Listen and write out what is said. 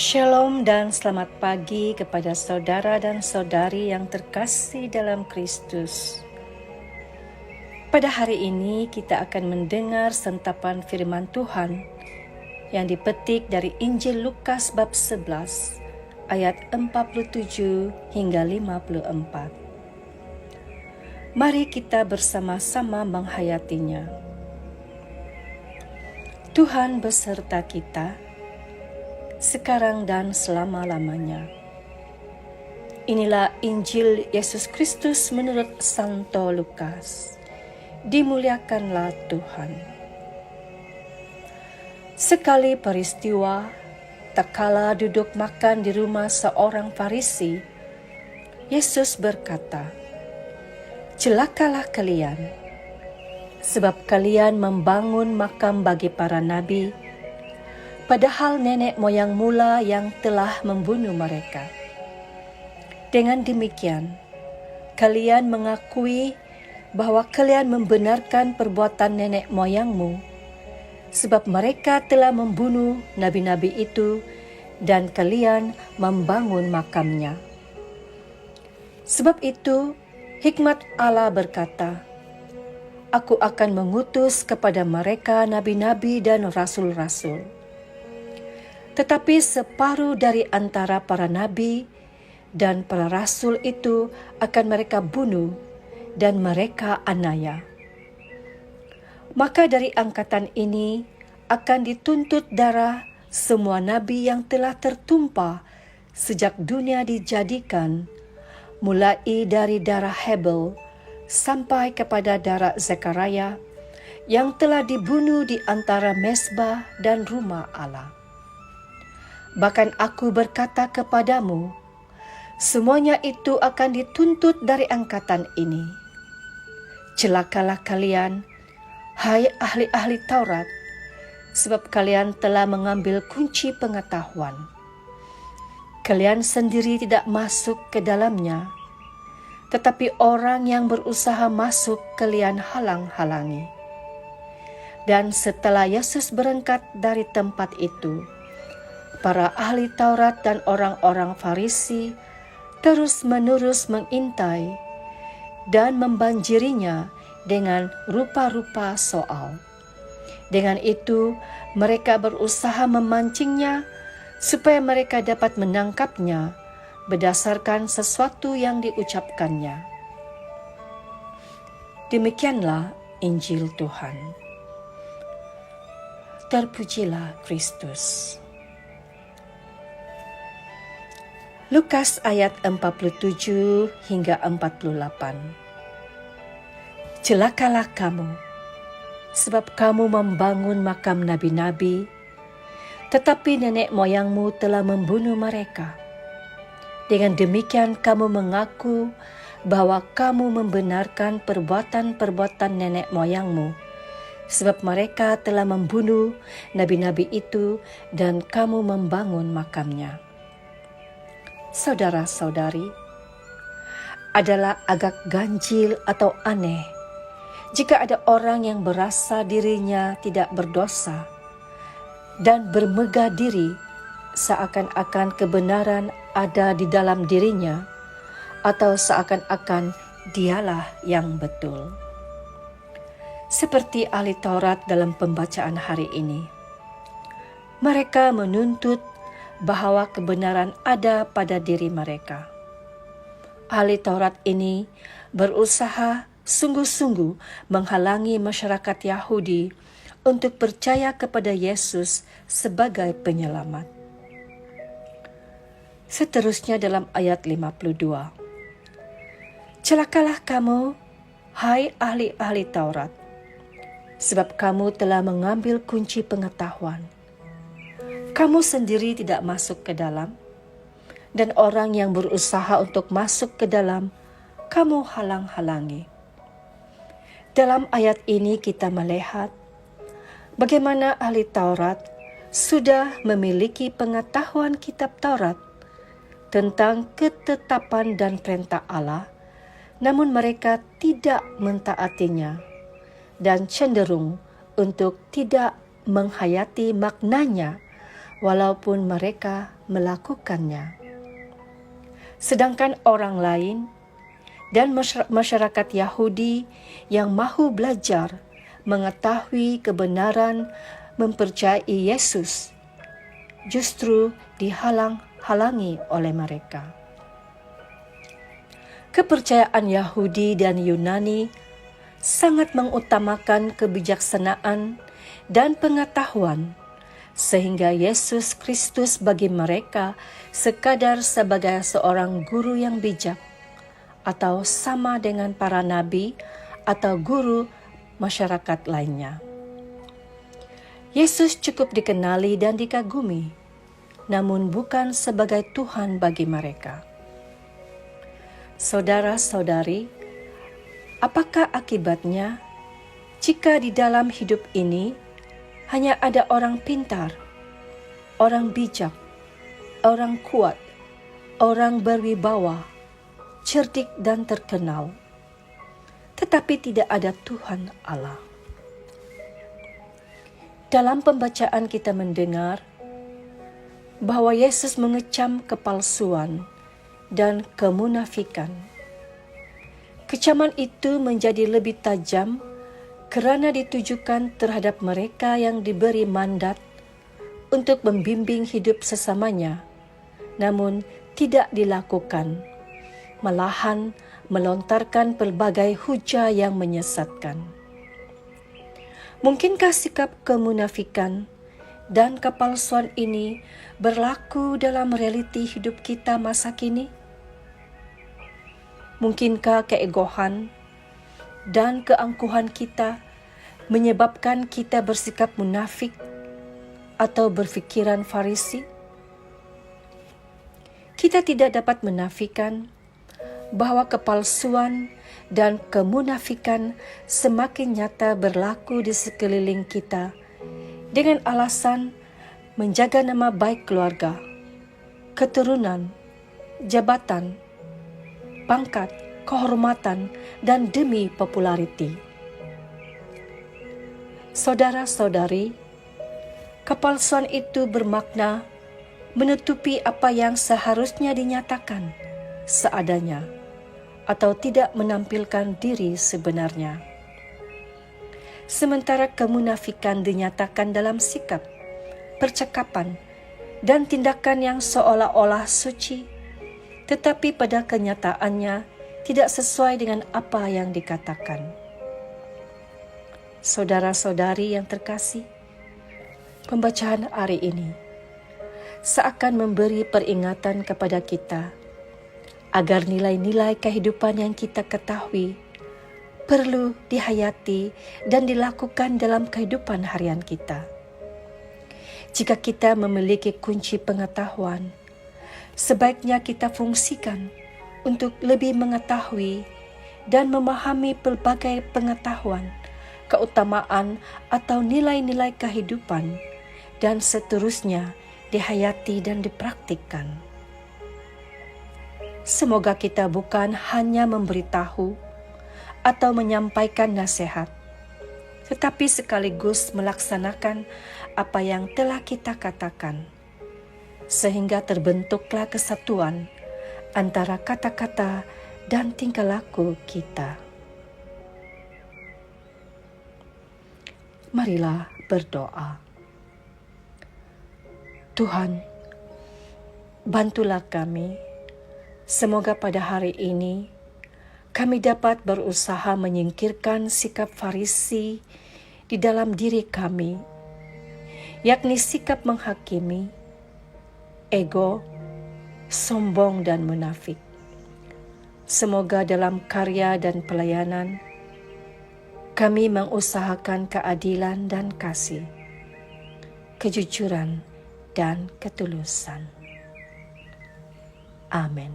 Shalom dan selamat pagi kepada saudara dan saudari yang terkasih dalam Kristus. Pada hari ini kita akan mendengar sentapan firman Tuhan yang dipetik dari Injil Lukas bab 11 ayat 47 hingga 54. Mari kita bersama-sama menghayatinya. Tuhan beserta kita sekarang dan selama-lamanya. Inilah Injil Yesus Kristus menurut Santo Lukas. Dimuliakanlah Tuhan. Sekali peristiwa, tak kala duduk makan di rumah seorang Farisi, Yesus berkata, "Celakalah kalian, sebab kalian membangun makam bagi para nabi, padahal nenek moyang mula yang telah membunuh mereka. Dengan demikian, kalian mengakui bahwa kalian membenarkan perbuatan nenek moyangmu, sebab mereka telah membunuh nabi-nabi itu dan kalian membangun makamnya. Sebab itu, hikmat Allah berkata, Aku akan mengutus kepada mereka nabi-nabi dan rasul-rasul. Tetapi separuh dari antara para nabi dan para rasul itu akan mereka bunuh dan mereka aniaya. Maka dari angkatan ini akan dituntut darah semua nabi yang telah tertumpah sejak dunia dijadikan, mulai dari darah Hebel sampai kepada darah Zekaria yang telah dibunuh di antara mezbah dan rumah Allah. Bahkan aku berkata kepadamu, semuanya itu akan dituntut dari angkatan ini. Celakalah kalian, hai ahli-ahli Taurat, sebab kalian telah mengambil kunci pengetahuan. Kalian sendiri tidak masuk ke dalamnya, tetapi orang yang berusaha masuk kalian halang-halangi." Dan setelah Yesus berangkat dari tempat itu, para ahli Taurat dan orang-orang Farisi terus-menerus mengintai dan membanjirinya dengan rupa-rupa soal. Dengan itu, mereka berusaha memancingnya supaya mereka dapat menangkapnya berdasarkan sesuatu yang diucapkannya. Demikianlah Injil Tuhan. Terpujilah Kristus. Lukas ayat 47 hingga 48. Celakalah kamu, sebab kamu membangun makam nabi-nabi, tetapi nenek moyangmu telah membunuh mereka. Dengan demikian kamu mengaku bahwa kamu membenarkan perbuatan-perbuatan nenek moyangmu, sebab mereka telah membunuh nabi-nabi itu dan kamu membangun makamnya. Saudara-saudari, adalah agak ganjil atau aneh jika ada orang yang berasa dirinya tidak berdosa dan bermegah diri seakan-akan kebenaran ada di dalam dirinya atau seakan-akan dialah yang betul. Seperti ahli Taurat dalam pembacaan hari ini, mereka menuntut bahwa kebenaran ada pada diri mereka. Ahli Taurat ini berusaha sungguh-sungguh menghalangi masyarakat Yahudi untuk percaya kepada Yesus sebagai penyelamat. Seterusnya dalam ayat 52. Celakalah kamu, hai ahli-ahli Taurat, sebab kamu telah mengambil kunci pengetahuan. Kamu sendiri tidak masuk ke dalam, dan orang yang berusaha untuk masuk ke dalam, kamu halang-halangi. Dalam ayat ini kita melihat bagaimana ahli Taurat sudah memiliki pengetahuan kitab Taurat tentang ketetapan dan perintah Allah, namun mereka tidak mentaatinya dan cenderung untuk tidak menghayati maknanya walaupun mereka melakukannya. Sedangkan orang lain dan masyarakat Yahudi yang mahu belajar, mengetahui kebenaran, mempercayai Yesus, justru dihalang-halangi oleh mereka. Kepercayaan Yahudi dan Yunani sangat mengutamakan kebijaksanaan dan pengetahuan, sehingga Yesus Kristus bagi mereka sekadar sebagai seorang guru yang bijak, atau sama dengan para nabi atau guru masyarakat lainnya. Yesus cukup dikenali dan dikagumi, namun bukan sebagai Tuhan bagi mereka. Saudara-saudari, apakah akibatnya jika di dalam hidup ini hanya ada orang pintar, orang bijak, orang kuat, orang berwibawa, cerdik dan terkenal, tetapi tidak ada Tuhan Allah? Dalam pembacaan kita mendengar bahwa Yesus mengecam kepalsuan dan kemunafikan. Kecaman itu menjadi lebih tajam karena ditujukan terhadap mereka yang diberi mandat untuk membimbing hidup sesamanya, namun tidak dilakukan, malahan melontarkan pelbagai hujah yang menyesatkan. Mungkinkah sikap kemunafikan dan kepalsuan ini berlaku dalam realiti hidup kita masa kini? Mungkinkah keegohan dan keangkuhan kita menyebabkan kita bersikap munafik atau berfikiran Farisi? Kita tidak dapat menafikan bahwa kepalsuan dan kemunafikan semakin nyata berlaku di sekeliling kita dengan alasan menjaga nama baik keluarga, keturunan, jabatan, pangkat, kehormatan, dan demi populariti. Saudara-saudari, kepalsuan itu bermakna menutupi apa yang seharusnya dinyatakan seadanya, atau tidak menampilkan diri sebenarnya. Sementara kemunafikan dinyatakan dalam sikap, percakapan, dan tindakan yang seolah-olah suci, tetapi pada kenyataannya tidak sesuai dengan apa yang dikatakan. Saudara-saudari yang terkasih, pembacaan hari ini seakan memberi peringatan kepada kita agar nilai-nilai kehidupan yang kita ketahui perlu dihayati dan dilakukan dalam kehidupan harian kita. Jika kita memiliki kunci pengetahuan, sebaiknya kita fungsikan untuk lebih mengetahui dan memahami pelbagai pengetahuan, keutamaan atau nilai-nilai kehidupan, dan seterusnya dihayati dan dipraktikkan. Semoga kita bukan hanya memberitahu atau menyampaikan nasihat, tetapi sekaligus melaksanakan apa yang telah kita katakan, sehingga terbentuklah kesatuan antara kata-kata dan tingkah laku kita. Marilah berdoa. Tuhan, bantulah kami. Semoga pada hari ini kami dapat berusaha menyingkirkan sikap Farisi di dalam diri kami, yakni sikap menghakimi, ego, sombong dan munafik. Semoga dalam karya dan pelayanan kami mengusahakan keadilan dan kasih, kejujuran dan ketulusan. Amin.